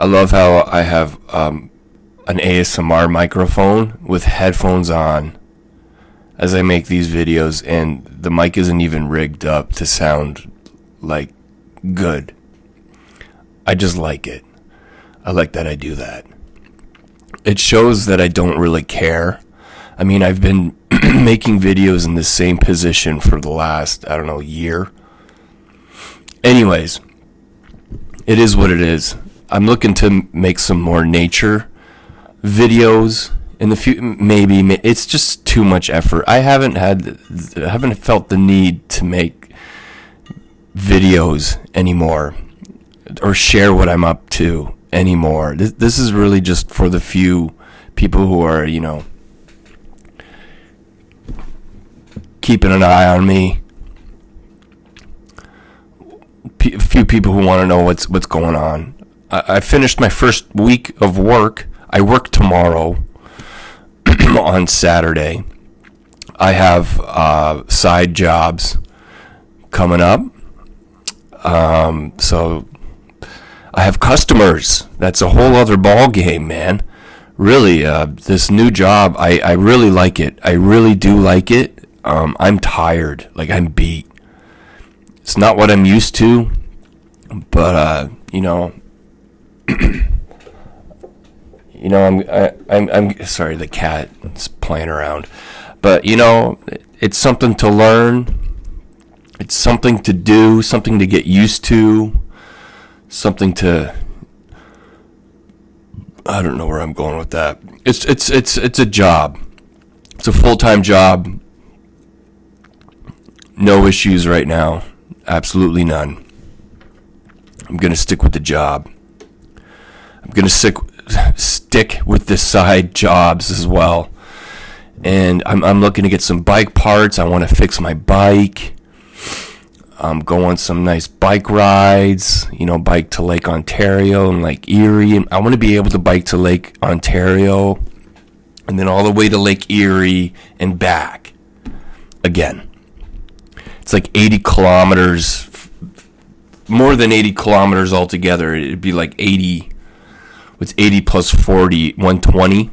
I love how I have an ASMR microphone with headphones on as I make these videos, and the mic isn't even rigged up to sound like good. I just like it. I like that I do that. It shows that I don't really care. I mean, I've been making videos in the same position for the last, year. Anyways, it is what it is. I'm looking to make some more nature videos in the future. Maybe it's just too much effort. I haven't felt the need to make videos anymore or share what I'm up to anymore. This is really just for the few people who are, keeping an eye on me. A few people who want to know what's going on. I finished my first week of work. I work tomorrow on Saturday. I have side jobs coming up. So I have customers. That's a whole other ball game, man. Really, this new job, I really like it. I really do like it. I'm tired. Like, I'm beat. It's not what I'm used to, but I'm sorry, the cat is playing around, but it's something to learn. It's something to do, something to get used to, something to. I don't know where I'm going with that. It's a job. It's a full-time job. No issues right now. Absolutely none. I'm going to stick with the job. I'm going to stick with the side jobs as well. And I'm looking to get some bike parts. I want to fix my bike. Go on some nice bike rides, bike to Lake Ontario and Lake Erie. And I want to be able to bike to Lake Ontario and then all the way to Lake Erie and back again. It's like 80 kilometers, more than 80 kilometers altogether. It'd be like 80, what's 80 plus 40, 120.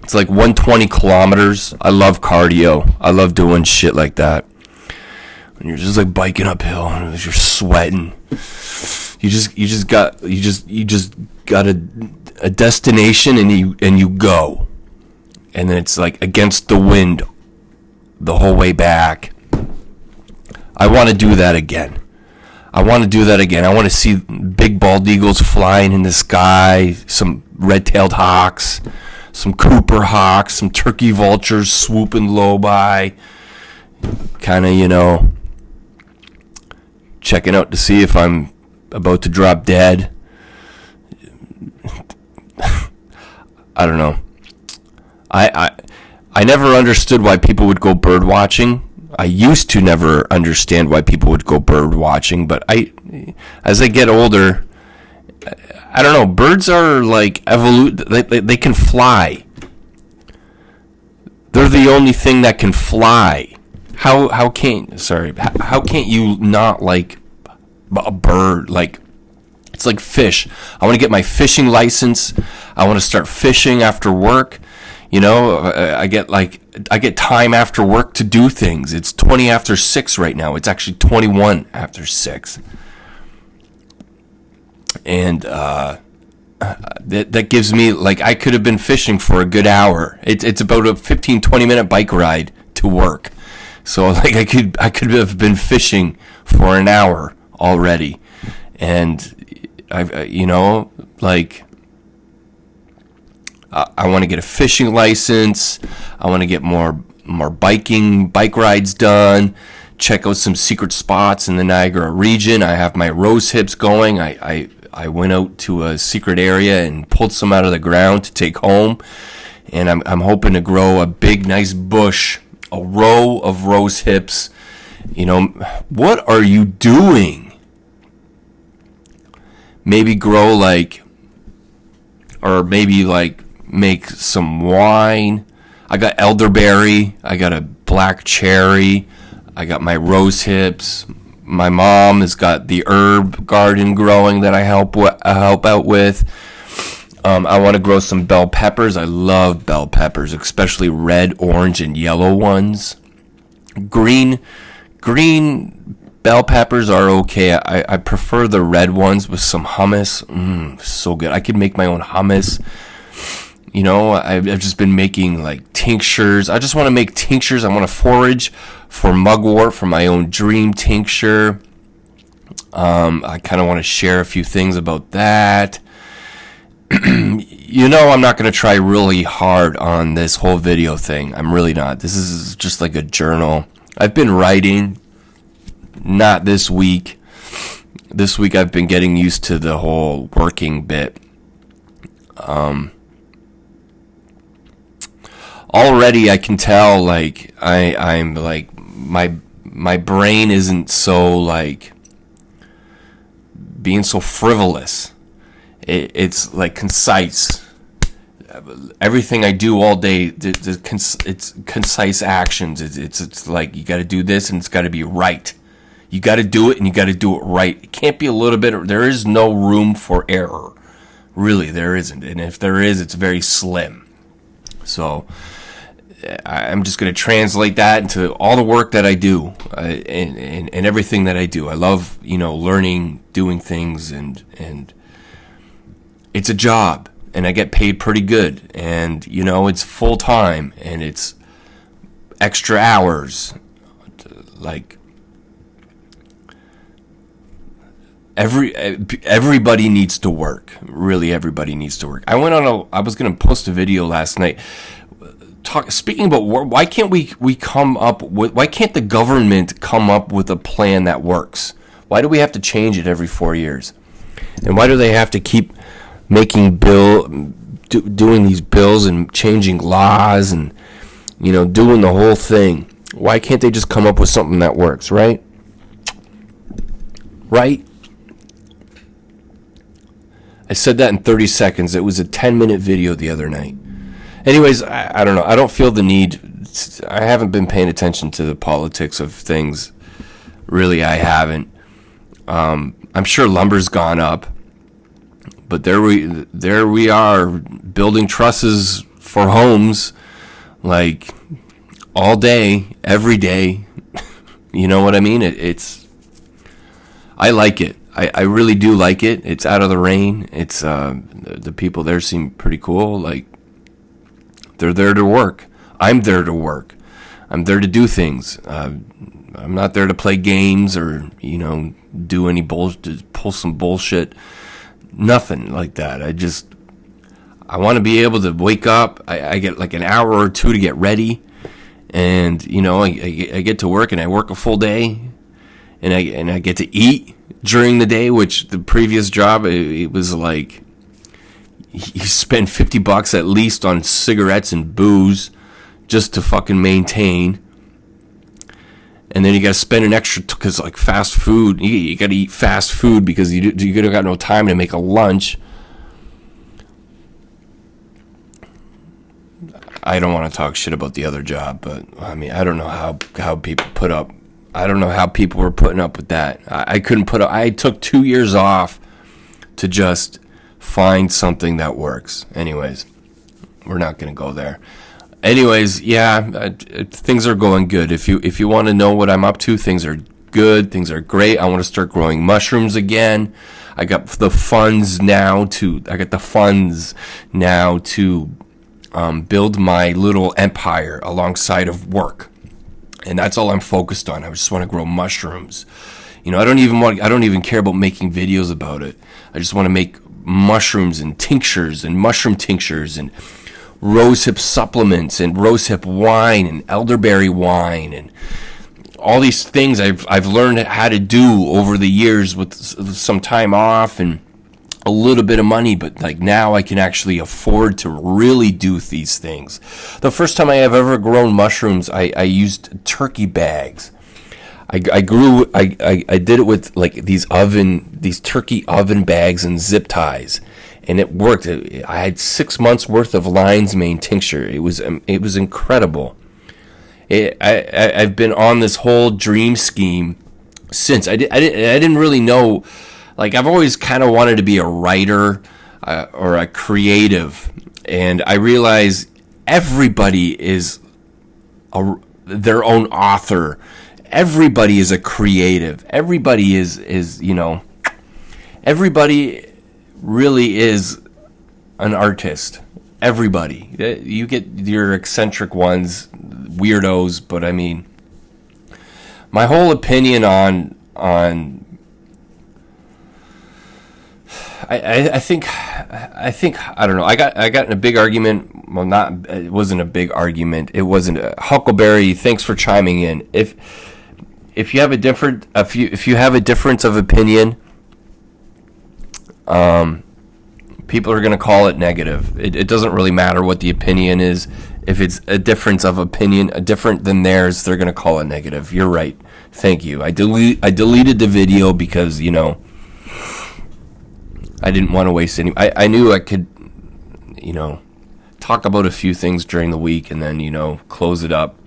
It's like 120 kilometers. I love cardio. I love doing shit like that. When you're just like biking uphill and you're sweating. You just got a destination and you go. And then it's like against the wind the whole way back. I want to do that again. I want to see big bald eagles flying in the sky, some red-tailed hawks, some Cooper hawks, some turkey vultures swooping low by, kind of, checking out to see if I'm about to drop dead. I don't know. I never understood why people would go bird watching. I used to never understand why people would go bird watching, but as I get older, I don't know. Birds are like they can fly. They're the only thing that can fly. How can't you not like a bird? Like, it's like fish. I want to get my fishing license. I want to start fishing after work. I get time after work to do things. It's 20 after 6 right now. It's actually 21 after 6. And that gives me, like, I could have been fishing for a good hour. It's about a 15-20 minute bike ride to work. So like I could have been fishing for an hour already. And I want to get a fishing license. I want to get more bike rides done. Check out some secret spots in the Niagara region. I have my rose hips going. I went out to a secret area and pulled some out of the ground to take home. And I'm hoping to grow a big, nice bush, a row of rose hips. What are you doing? Maybe grow make some wine. I got elderberry. I got a black cherry. I got my rose hips, my mom has got the herb garden growing that I help out with. I want to grow some bell peppers. I love bell peppers, especially red, orange, and yellow ones. Green bell peppers are okay. I prefer the red ones with some hummus. So good. I could make my own hummus. You know, I've just been making like tinctures. I just want to make tinctures. I want to forage for mugwort for my own dream tincture. I kind of want to share a few things about that. You know, I'm not going to try really hard on this whole video thing. I'm really not. This is just like a journal. I've been writing, not this week. This week I've been getting used to the whole working bit. Already I can tell, like, I'm like, my brain isn't so, like, being so frivolous. It's like concise. Everything I do all day, it's concise actions. It's like you got to do this and it's got to be right. You got to do it and you got to do it right. It can't be a little bit. There is no room for error. Really, there isn't. And if there is, it's very slim. So I'm just going to translate that into all the work that I do and everything that I do. I love, learning, doing things, and it's a job, and I get paid pretty good, and, it's full time, and it's extra hours. Like, everybody needs to work. Really, everybody needs to work. I was going to post a video last night speaking about why can't why can't the government come up with a plan that works? Why do we have to change it every 4 years? And why do they have to keep making doing these bills and changing laws and, doing the whole thing? Why can't they just come up with something that works, right? Right? I said that in 30 seconds. It was a 10-minute video the other night. Anyways, I don't know. I don't feel the need. I haven't been paying attention to the politics of things. Really, I haven't. I'm sure lumber's gone up. But there we are, building trusses for homes, like, all day, every day. You know what I mean? I like it. I really do like it. It's out of the rain. It's the people there seem pretty cool. Like, they're there to work. I'm there to work. I'm there to do things. I'm not there to play games or, do any bullshit, pull some bullshit. Nothing like that. I want to be able to wake up. I get like an hour or two to get ready. And, I get to work and I work a full day. And I get to eat during the day, which the previous job, it was like, you spend $50 at least on cigarettes and booze just to fucking maintain. And then you got to spend an extra, because like fast food, you got to eat fast food because you got no time to make a lunch. I don't want to talk shit about the other job, but I mean, I don't know how people put up. I don't know how people were putting up with that. I couldn't put up. I took 2 years off to just find something that works. Anyways, we're not going to go there. Anyways, yeah, things are going good. If you want to know what I'm up to, things are good. Things are great. I want to start growing mushrooms again. I got the funds now to build my little empire alongside of work. And that's all I'm focused on. I just want to grow mushrooms. I don't even care about making videos about it. I just want to make mushrooms and tinctures and mushroom tinctures and rosehip supplements and rosehip wine and elderberry wine and all these things I've learned how to do over the years with some time off and a little bit of money, but like now I can actually afford to really do these things. The first time I have ever grown mushrooms, I used turkey bags. I did it with like these turkey oven bags and zip ties, and it worked. I had 6 months worth of lion's mane tincture. It was incredible. I've been on this whole dream scheme since. I didn't really know. Like, I've always kind of wanted to be a writer or a creative, and I realize everybody is their own author. Everybody is a creative. Everybody is everybody really is an artist. Everybody. You get your eccentric ones, weirdos, but I mean, my whole opinion on I think I don't know. I got in a big argument. Well, not, it wasn't a big argument. It wasn't Huckleberry. Thanks for chiming in. If you have a difference of opinion, people are going to call it negative. It doesn't really matter what the opinion is. If it's a difference of opinion, different than theirs, they're going to call it negative. You're right. Thank you. I deleted the video because, I didn't want to waste any. I knew I could, talk about a few things during the week and then, close it up.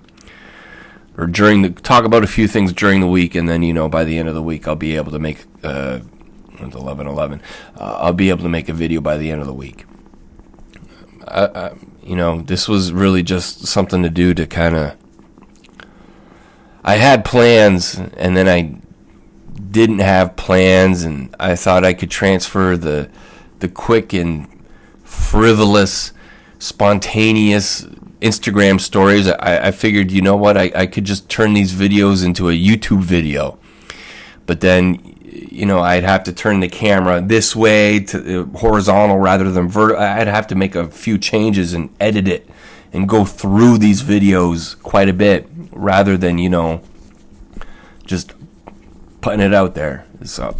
Or talk about a few things during the week and then, by the end of the week, I'll be able to make, 11:11. I'll be able to make a video by the end of the week. This was really just something to do to kind of. I had plans, and then I didn't have plans, and I thought I could transfer the quick and frivolous, spontaneous Instagram stories. I figured, you know what, I could just turn these videos into a YouTube video. But then, I'd have to turn the camera this way to horizontal rather than vertical. I'd have to make a few changes and edit it and go through these videos quite a bit rather than, just putting it out there. So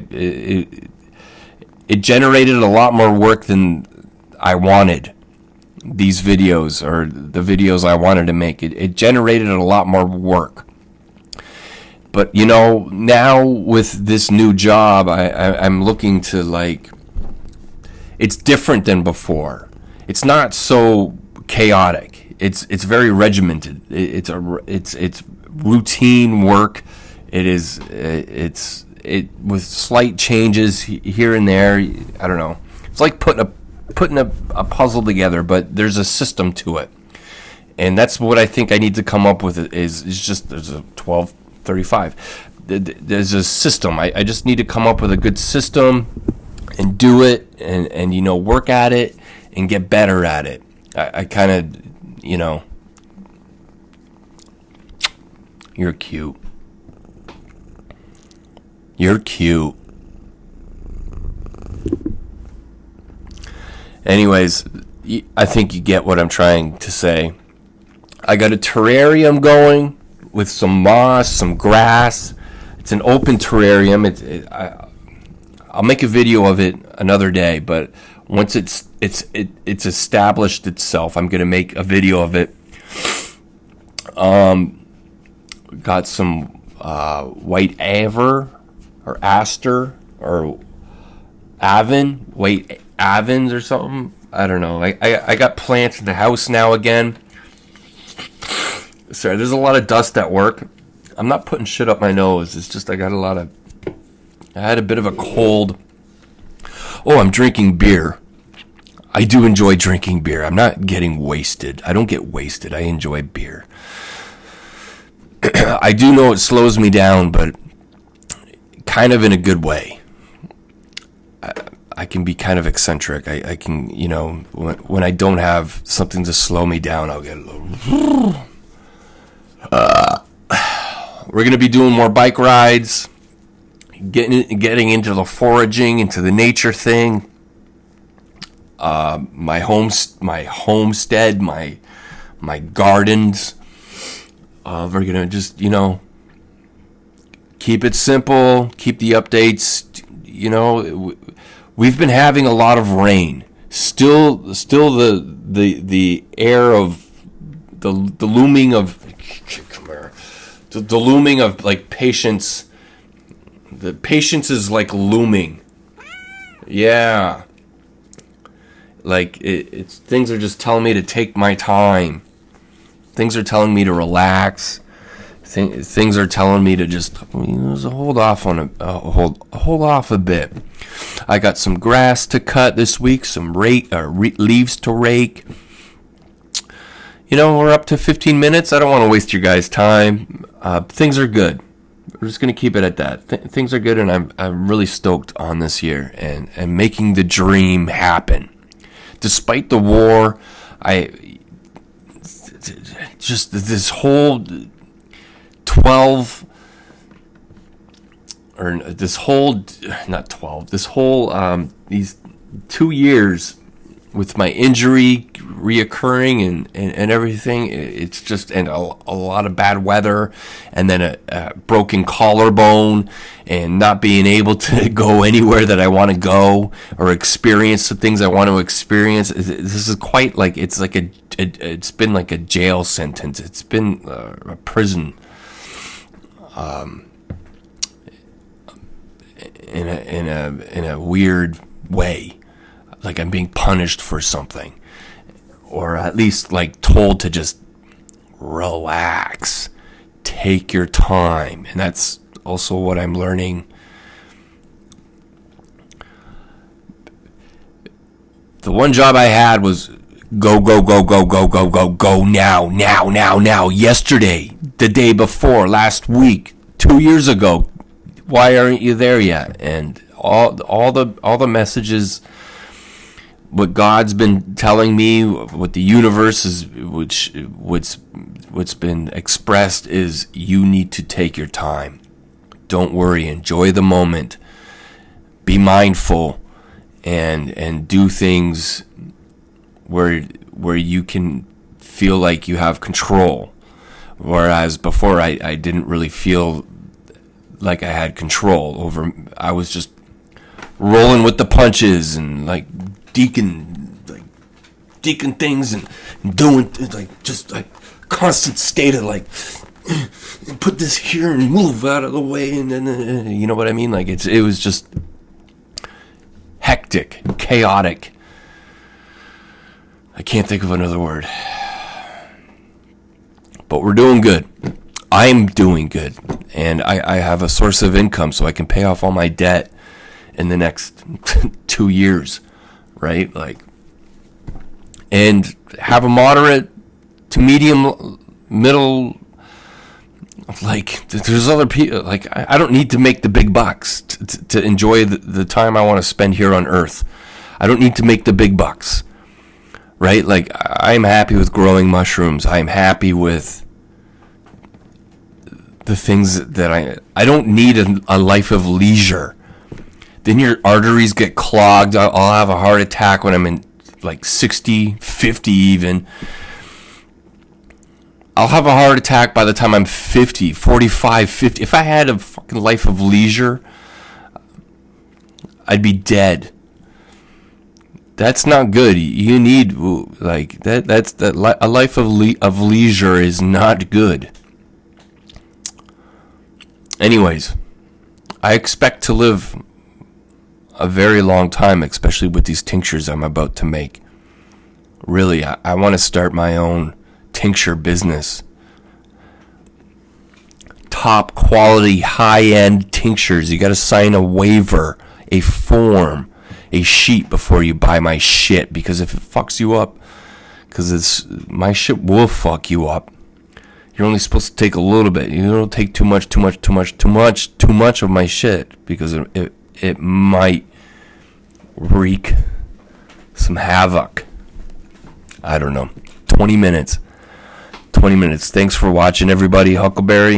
it generated a lot more work than I wanted. These videos, or the videos I wanted to make, it generated a lot more work. But now with this new job, I'm looking to it's different than before. It's not so chaotic. It's very regimented. It's routine work. It's with slight changes here and there. I don't know. It's like putting a puzzle together, but there's a system to it, and that's what I think I need to come up with. Is just there's a 1235. There's a system. I just need to come up with a good system and do it, and work at it and get better at it. I kind of You're cute. You're cute. Anyways, I think you get what I'm trying to say. I got a terrarium going with some moss, some grass. It's an open terrarium. I'll make a video of it another day, but once it's established itself, I'm gonna make a video of it. Got some white aver or aster or white avens or something. I don't know. I got plants in the house now again. Sorry, there's a lot of dust at work. I'm not putting shit up my nose. It's just I had a bit of a cold. Oh, I'm drinking beer. I do enjoy drinking beer. I'm not getting wasted. I don't get wasted. I enjoy beer. I do know it slows me down, but kind of in a good way. I can be kind of eccentric. I can, when I don't have something to slow me down, I'll get a little. We're going to be doing more bike rides, getting into the foraging, into the nature thing. My homestead, my gardens. We're going to just, keep it simple, keep the updates. We've been having a lot of rain. Still the air of the looming of the looming of patience. The patience is looming. Yeah. It's things are just telling me to take my time. Things are telling me to relax. things are telling me to just hold off on hold off a bit. I got some grass to cut this week, some leaves to rake. We're up to 15 minutes. I don't want to waste your guys' time. Things are good. We're just going to keep it at that. Things are good, and I'm really stoked on this year and making the dream happen. Despite the war, just this whole 12 or this whole not 12 this whole these 2 years with my injury reoccurring and everything, it's just and a lot of bad weather, and then a broken collarbone, and not being able to go anywhere that I want to go or experience the things I want to experience. This is quite like it's been like a jail sentence. It's been a prison, in a weird way. Like I'm being punished for something, or at least like told to just relax, take your time. And that's also what I'm learning. The one job I had was go now. Yesterday, the day before, last week, 2 years ago. Why aren't you there yet? And all the messages, what God's been telling me, what the universe is, what's been expressed is, you need to take your time. Don't worry. Enjoy the moment. Be mindful, and do things where you can feel like you have control. Whereas before, I didn't really feel like I had control over. I was just rolling with the punches and like deacon things and doing like just like constant state of like put this here and move out of the way, and then you know what I mean. Like it was just hectic, chaotic. I can't think of another word. But we're doing good. I'm doing good, and I have a source of income, so I can pay off all my debt in the next 2 years, right? Like, and have a moderate to medium, middle. Like, there's other people. Like, I don't need to make the big bucks to enjoy the time I want to spend here on Earth. I don't need to make the big bucks, right? Like, I'm happy with growing mushrooms. I'm happy with the things that I don't need a life of leisure. Then your arteries get clogged. I'll have a heart attack when I'm in like 60, 50 even. I'll have a heart attack by the time I'm 50, 45, 50. If I had a fucking life of leisure, I'd be dead. That's not good. You need like that. A life of leisure is not good. Anyways, I expect to live a very long time, especially with these tinctures I'm about to make. Really, I want to start my own tincture business. Top quality, high-end tinctures. You got to sign a waiver, a form, a sheet before you buy my shit, because if it fucks you up, because my shit will fuck you up. You're only supposed to take a little bit. You don't take too much of my shit, because it might wreak some havoc. I don't know. 20 minutes. Thanks for watching, everybody. Huckleberry.